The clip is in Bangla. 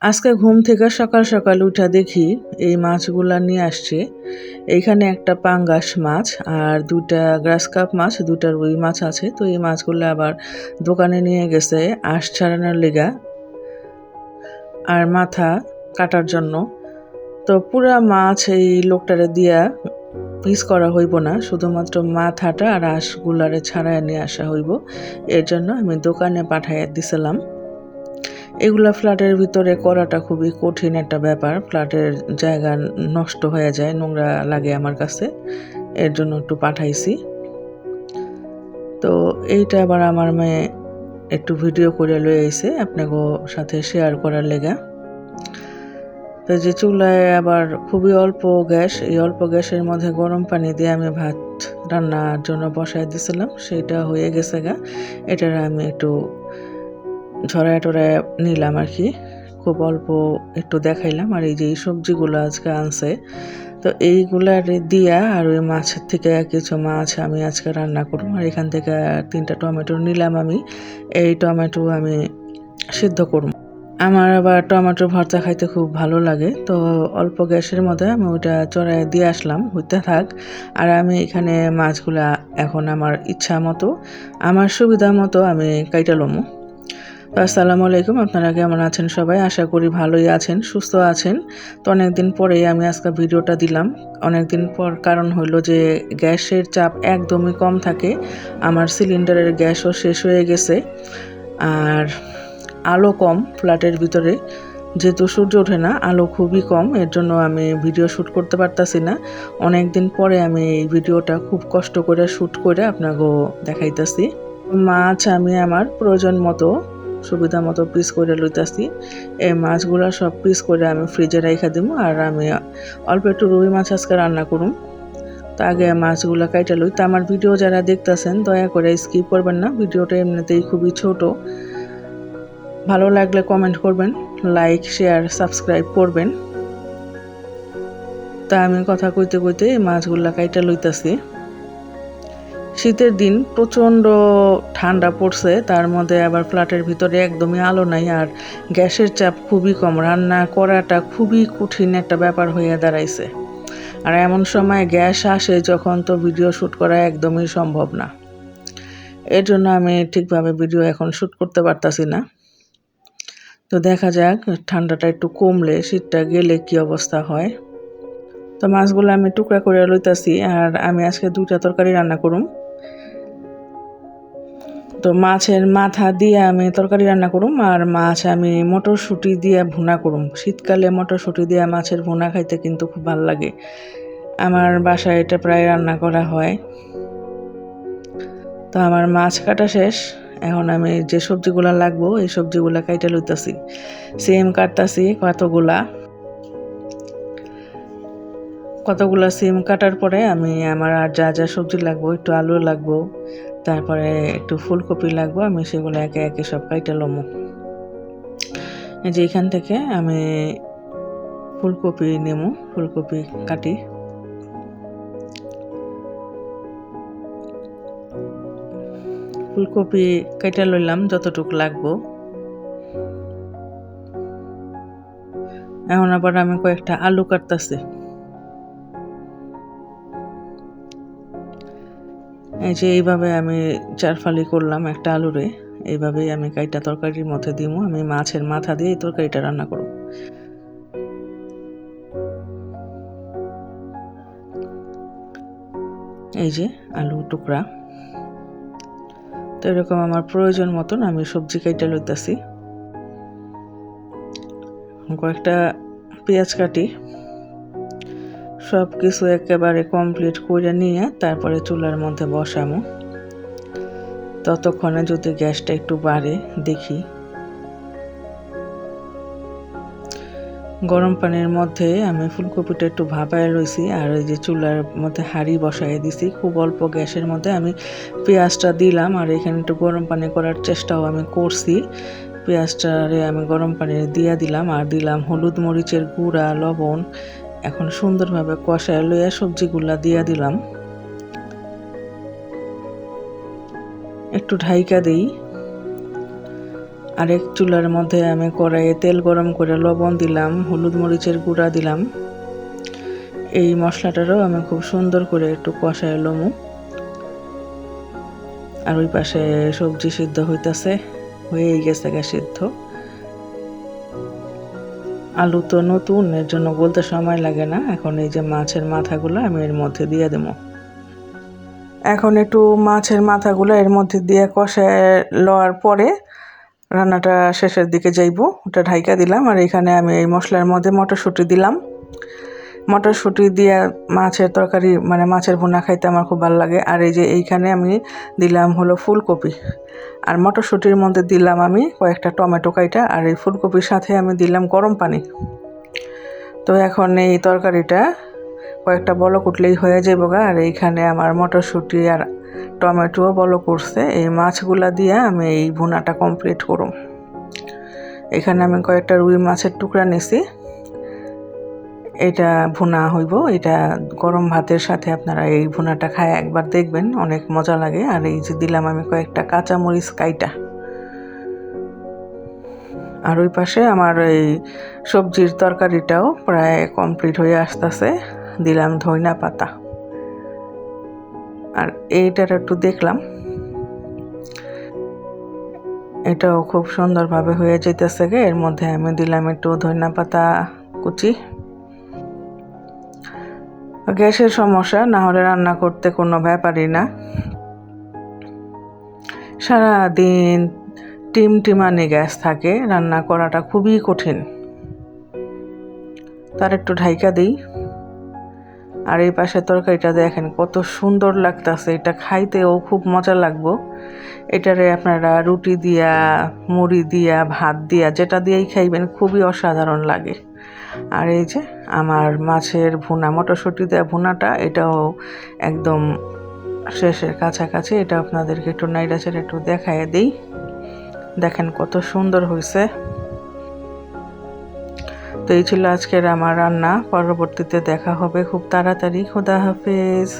আজকে ঘুম থেকে সকাল সকাল উঠা দেখি এই মাছগুলা নিয়ে আসছে। এইখানে একটা পাঙ্গাস মাছ আর দুটা গ্রাস কাপ মাছ, দুটা রুই মাছ আছে। তো এই মাছগুলো আবার দোকানে নিয়ে গেছে আঁশ ছাড়ানোর লেগা আর মাথা কাটার জন্য। তো পুরা মাছ এই লোকটারে দিয়া পিস করা হইব না, শুধুমাত্র মাথাটা আর আঁশগুলারে ছাড়াই নিয়ে আসা হইব। এর জন্য আমি দোকানে পাঠাইয়া দিছিলাম। এগুলা ফ্ল্যাটের ভিতরে করাটা খুবই কঠিন একটা ব্যাপার। ফ্ল্যাটের জায়গা নষ্ট হয়ে যায়, নোংরা লাগে আমার কাছে। এর জন্য একটু পাঠাইছি। তো এইটা আবার আমার মেয়ে একটু ভিডিও করে লয়ে আইছে আপনাকে সাথে শেয়ার করার লেগা। তো যে চুলায় আবার খুবই অল্প গ্যাস, এই অল্প গ্যাসের মধ্যে গরম পানি দিয়ে আমি ভাত রান্নার জন্য বসাই দিছিলাম। সেটা হয়ে গেছে গা। এটার আমি একটু ঝরায় টরায় নিলাম আর কি, খুব অল্প একটু দেখাইলাম। আর এই যে এই সবজিগুলো আজকে আনছে, তো এইগুলার দিয়া আর ওই মাছের থেকে কিছু মাছ আমি আজকে রান্না করব। আর এখান থেকে 3টা টমেটো নিলাম আমি, এই টমেটো আমি সিদ্ধ করব। আমার আবার টমেটো ভর্তা খাইতে খুব ভালো লাগে। তো অল্প গ্যাসের মধ্যে আমি ওইটা চড়াই দিয়ে আসলাম, হইতে থাক। আর আমি এখানে মাছগুলা এখন আমার ইচ্ছা মতো, আমার সুবিধা মতো আমি কাইটা লমু। আসসালামু আলাইকুম, আপনারা কেমন আছেন সবাই? আশা করি ভালোই আছেন, সুস্থ আছেন। তো অনেকদিন পরেই আমি আজকে ভিডিওটা দিলাম। অনেকদিন পর কারণ হলো যে গ্যাসের চাপ একদমই কম থাকে। আমার সিলিন্ডারের গ্যাসও শেষ হয়ে গেছে। আর আলো কম ফ্ল্যাটের ভিতরে, যেহেতু সূর্য ওঠে না, আলো খুবই কম। এর জন্য আমি ভিডিও শ্যুট করতে পারতাছি না। অনেকদিন পরে আমি এই ভিডিওটা খুব কষ্ট করে শ্যুট করে আপনাকেও দেখাইতেছি। মাছ আমি আমার প্রয়োজন মতো সুবিধা মতো পিস করে লইতাছি। এই মাছগুলো সব পিস করে আমি ফ্রিজে রাইখা দিব। আর আমি অল্প একটু রুই মাছ আজকে রান্না করুম। তো আগে মাছগুলো কাইটা লই। তো আমার ভিডিও যারা দেখতেছেন দয়া করে স্কিপ করবেন না, ভিডিওটা এমনিতেই খুবই ছোট। ভালো লাগলে কমেন্ট করবেন, লাইক শেয়ার সাবস্ক্রাইব করবেন। তা আমি কথা কইতে কইতে মাছগুলো কাইটা লইতাছি। শীতের দিন প্রচণ্ড ঠান্ডা পড়ছে, তার মধ্যে আবার ফ্ল্যাটের ভিতরে একদমই আলো নাই, আর গ্যাসের চাপ খুবই কম। রান্না করাটা খুবই কঠিন একটা ব্যাপার হয়ে দাঁড়াইছে। আর এমন সময় গ্যাস আসে যখন, তো ভিডিও শ্যুট করা একদমই সম্ভব না। এর জন্য আমি ঠিকভাবে ভিডিও এখন শ্যুট করতে পারতাছি না। তো দেখা যাক ঠান্ডাটা একটু কমলে, শীতটা গেলে কি অবস্থা হয়। তো মাছগুলো আমি টুকরা করে লইতাছি। আর আমি আজকে 2টা তরকারি রান্না করুম। তো মাছের মাথা দিয়ে আমি তরকারি রান্না করুম, আর মাছ আমি মটরশুঁটি দিয়ে ভুনা করুম। শীতকালে মটরশুঁটি দিয়ে মাছের ভুনা খাইতে কিন্তু খুব ভালো লাগে। আমার বাসায় এটা প্রায় রান্না করা হয়। তো আমার মাছ কাটা শেষ। এখন আমি যে সবজিগুলা লাগবো এই সবজিগুলা কাইটা লইতাছি। সিম কাটতাছি কতগুলা সিম কাটার পরে আমি আমার আর যা যা সবজি লাগবো, একটু আলু লাগবো, তারপরে একটু ফুলকপি লাগবো, আমি সেগুলো একে একে সব কাইটা লমু। এই যে এখান থেকে আমি ফুলকপি নেবো, ফুলকপি কাটি। ফুলকপি কাইটা লইলাম যতটুকু লাগবো। এখন আবার আমি কয়েকটা আলু কাটতাছি। এই যে এইভাবে আমি 4 ফালি করলাম একটা আলুরে। এইভাবেই আমি কাইটা তরকারির মধ্যে দিব। আমি মাছের মাথা দিয়ে এই তরকারিটা রান্না করব। এই যে আলু টুকরা। তো এরকম আমার প্রয়োজন মতন আমি সবজি কাইটা লইতাছি। কয়েকটা পেঁয়াজ কাটি। সব কিছু একেবারে কমপ্লিট করে নিয়ে তারপরে চুলার মধ্যে বসামো। ততক্ষণে যদি গ্যাসটা একটু বাড়ে দেখি। গরম পানির মধ্যে আমি ফুলকপিটা একটু ভাপায় রইছি, আর ওই যে চুলার মধ্যে হাঁড়ি বসাই দিছি। খুব অল্প গ্যাসের মধ্যে আমি পেঁয়াজটা দিলাম, আর এখানে একটু গরম পানি করার চেষ্টাও আমি করছি। পেঁয়াজটারে আমি গরম পানি দিয়ে দিলাম, আর দিলাম হলুদ মরিচের গুঁড়া, লবণ। এখন সুন্দরভাবে কষায় লইয়া সবজিগুলা দিয়ে দিলাম। একটু ঢাইকা দেই। আরেক চুলার মধ্যে আমি কড়াইয়ে তেল গরম করে লবণ দিলাম, হলুদ মরিচের গুঁড়া দিলাম। এই মশলাটারও আমি খুব সুন্দর করে একটু কষায় লমু। আর ওই পাশে সবজি সিদ্ধ হইতাছে, হয়েই গেছে সিদ্ধ। আলু তো নতুন, এর জন্য বলতে সময় লাগে না। এখন এই যে মাছের মাথাগুলো আমি এর মধ্যে দিয়ে দেবো। এখন একটু মাছের মাথাগুলো এর মধ্যে দিয়ে কষায় লওয়ার পরে রান্নাটা শেষের দিকে যাইব, ওটা ঢাইকা দিলাম। আর এখানে আমি এই মশলার মধ্যে মটরশুঁটি দিলাম। মটরশুঁটি দিয়ে মাছের তরকারি মানে মাছের ভুনা খাইতে আমার খুব ভালো লাগে। আর এই যে এইখানে আমি দিলাম হলো ফুলকপি, আর মটরশুঁটির মধ্যে দিলাম আমি কয়েকটা টমেটো কাইটা, আর এই ফুলকপির সাথে আমি দিলাম গরম পানি। তো এখন এই তরকারিটা কয়েকটা বলক উঠলেই হয়ে যাবো গা। আর এইখানে আমার মটরশুঁটি আর টমেটোও বলক উঠছে। এই মাছগুলা দিয়ে আমি এই ভুনাটা কমপ্লিট করব। এখানে আমি কয়েকটা রুই মাছের টুকরা নিছি, এটা ভুনা হইব। এটা গরম ভাতের সাথে আপনারা এই ভুনাটা খায় একবার দেখবেন, অনেক মজা লাগে। আর এই যে দিলাম আমি কয়েকটা কাঁচামরিচ কাইটা। আর ওই পাশে আমার এই সবজির তরকারিটাও প্রায় কমপ্লিট হয়ে আসতেছে। দিলাম ধনিয়া পাতা, আর এইটার একটু দেখলাম এটাও খুব সুন্দরভাবে হয়ে যেতেছে গে। এর মধ্যে আমি দিলাম একটু ধনিয়া পাতা কুচি। গ্যাসের সমস্যা না হলে রান্না করতে কোনো ব্যাপারই না। সারাদিন টিমটিমানি গ্যাস থাকে, রান্না করাটা খুবই কঠিন। তার একটু ঢাইকা দিই। আর এই পাশে তরকারিটা দেখেন কত সুন্দর লাগতেছে, এটা খাইতেও খুব মজা লাগবো। এটারে আপনারা রুটি দিয়া, মুড়ি দিয়া, ভাত দিয়া, যেটা দিয়েই খাইবেন খুবই অসাধারণ লাগে। আর এই যে আমার মাছের ভুনা, মটরশুঁটি দেওয়া ভুনাটা, এটাও একদম শেষের কাছাকাছি। এটা আপনাদেরকে একটু নাইড়া ছেড়ে একটু দেখায় দিই। দেখেন কত সুন্দর হয়েছে। তো এই ছিল আজকের আমার রান্না। পরবর্তীতে দেখা হবে খুব তাড়াতাড়ি। খোদা হাফেজ।